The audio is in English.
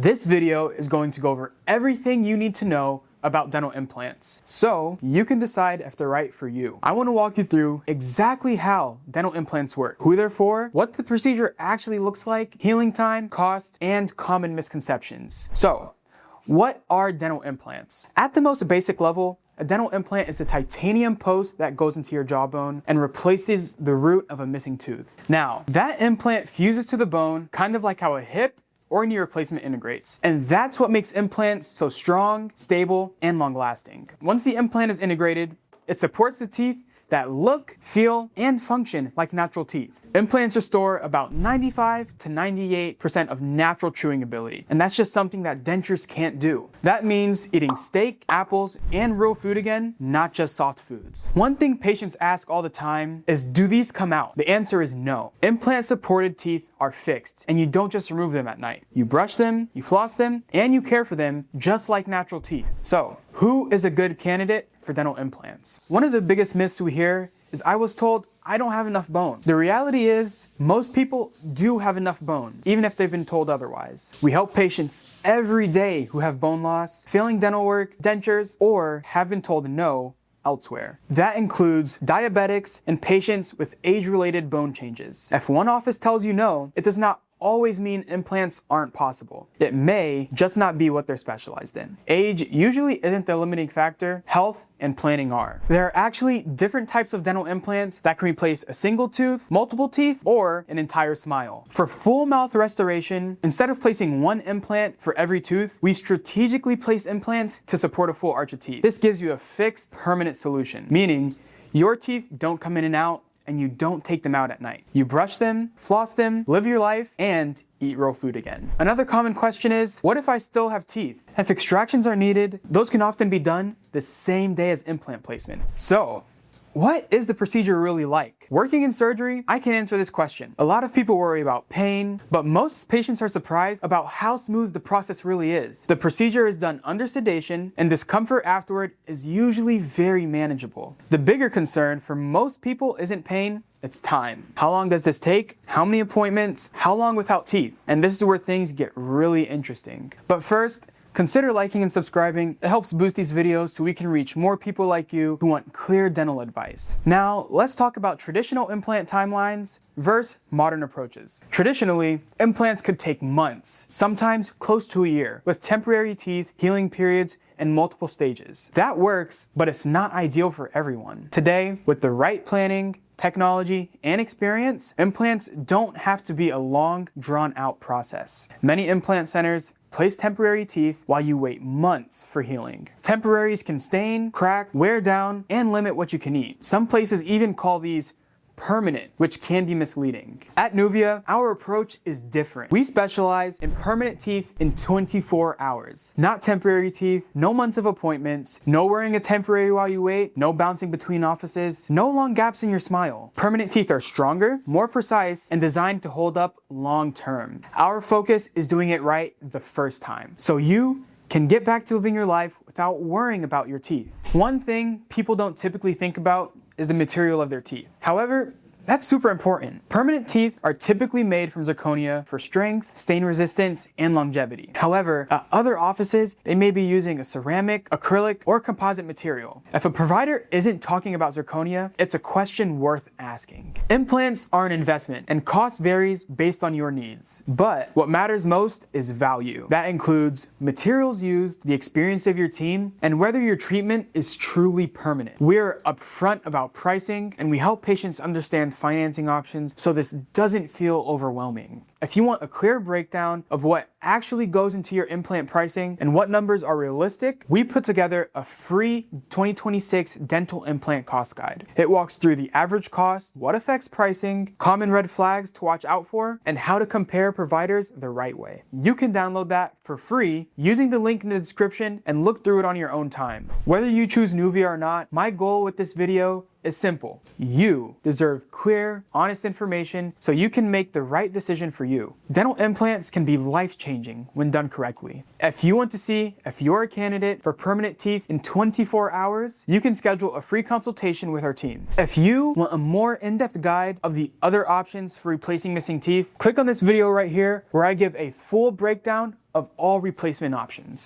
This video is going to go over everything you need to know about dental implants, so you can decide if they're right for you. I want to walk you through exactly how dental implants work, who they're for, what the procedure actually looks like, healing time, cost, and common misconceptions. So, what are dental implants? At the most basic level, a dental implant is a titanium post that goes into your jawbone and replaces the root of a missing tooth. Now, that implant fuses to the bone, kind of like how a hip or knee replacement integrates. And that's what makes implants so strong, stable, and long-lasting. Once the implant is integrated, it supports the teeth that look, feel, and function like natural teeth. Implants restore about 95 to 98% of natural chewing ability, and that's just something that dentures can't do. That means eating steak, apples, and real food again, not just soft foods. One thing patients ask all the time is, do these come out? The answer is no. Implant-supported teeth are fixed, and you don't just remove them at night. You brush them, you floss them, and you care for them just like natural teeth. So, who is a good candidate for dental implants? One of the biggest myths we hear is, I was told I don't have enough bone. The reality is, most people do have enough bone, even if they've been told otherwise. We help patients every day who have bone loss, failing dental work, dentures, or have been told no elsewhere. That includes diabetics and patients with age-related bone changes. If one office tells you no, it does not always mean implants aren't possible. It may just not be what they're specialized in. Age usually isn't the limiting factor, health and planning are. There are actually different types of dental implants that can replace a single tooth, multiple teeth, or an entire smile. For full mouth restoration, instead of placing one implant for every tooth, we strategically place implants to support a full arch of teeth. This gives you a fixed, permanent solution, meaning your teeth don't come in and out, and you don't take them out at night. You brush them, floss them, live your life, and eat real food again. Another common question is, what if I still have teeth? If extractions are needed, those can often be done the same day as implant placement. So, what is the procedure really like? Working in surgery, I can answer this question. A lot of people worry about pain, but most patients are surprised about how smooth the process really is. The procedure is done under sedation, and discomfort afterward is usually very manageable. The bigger concern for most people isn't pain, it's time. How long does this take? How many appointments? How long without teeth? And this is where things get really interesting. But first, consider liking and subscribing. It helps boost these videos so we can reach more people like you who want clear dental advice. Now, let's talk about traditional implant timelines versus modern approaches. Traditionally, implants could take months, sometimes close to a year, with temporary teeth, healing periods, and multiple stages. That works, but it's not ideal for everyone. Today, with the right planning, technology, and experience, implants don't have to be a long, drawn-out process. Many implant centers place temporary teeth while you wait months for healing. Temporaries can stain, crack, wear down, and limit what you can eat. Some places even call these permanent, which can be misleading. At Nuvia, our approach is different. We specialize in permanent teeth in 24 hours. Not temporary teeth, no months of appointments, no wearing a temporary while you wait, no bouncing between offices, no long gaps in your smile. Permanent teeth are stronger, more precise, and designed to hold up long term. Our focus is doing it right the first time, so you can get back to living your life without worrying about your teeth. One thing people don't typically think about is the material of their teeth. However, that's super important. Permanent teeth are typically made from zirconia for strength, stain resistance, and longevity. However, at other offices, they may be using a ceramic, acrylic, or composite material. If a provider isn't talking about zirconia, it's a question worth asking. Implants are an investment, and cost varies based on your needs. But what matters most is value. That includes materials used, the experience of your team, and whether your treatment is truly permanent. We're upfront about pricing, and we help patients understand financing options so this doesn't feel overwhelming. If you want a clear breakdown of what actually goes into your implant pricing and what numbers are realistic, we put together a free 2026 dental implant cost guide. It walks through the average cost, what affects pricing, common red flags to watch out for, and how to compare providers the right way. You can download that for free using the link in the description and look through it on your own time. Whether you choose Nuvia or not, my goal with this video is simple. You deserve clear, honest information so you can make the right decision for you. Dental implants can be life-changing when done correctly. If you want to see if you're a candidate for permanent teeth in 24 hours, you can schedule a free consultation with our team. If you want a more in-depth guide of the other options for replacing missing teeth, click on this video right here where I give a full breakdown of all replacement options.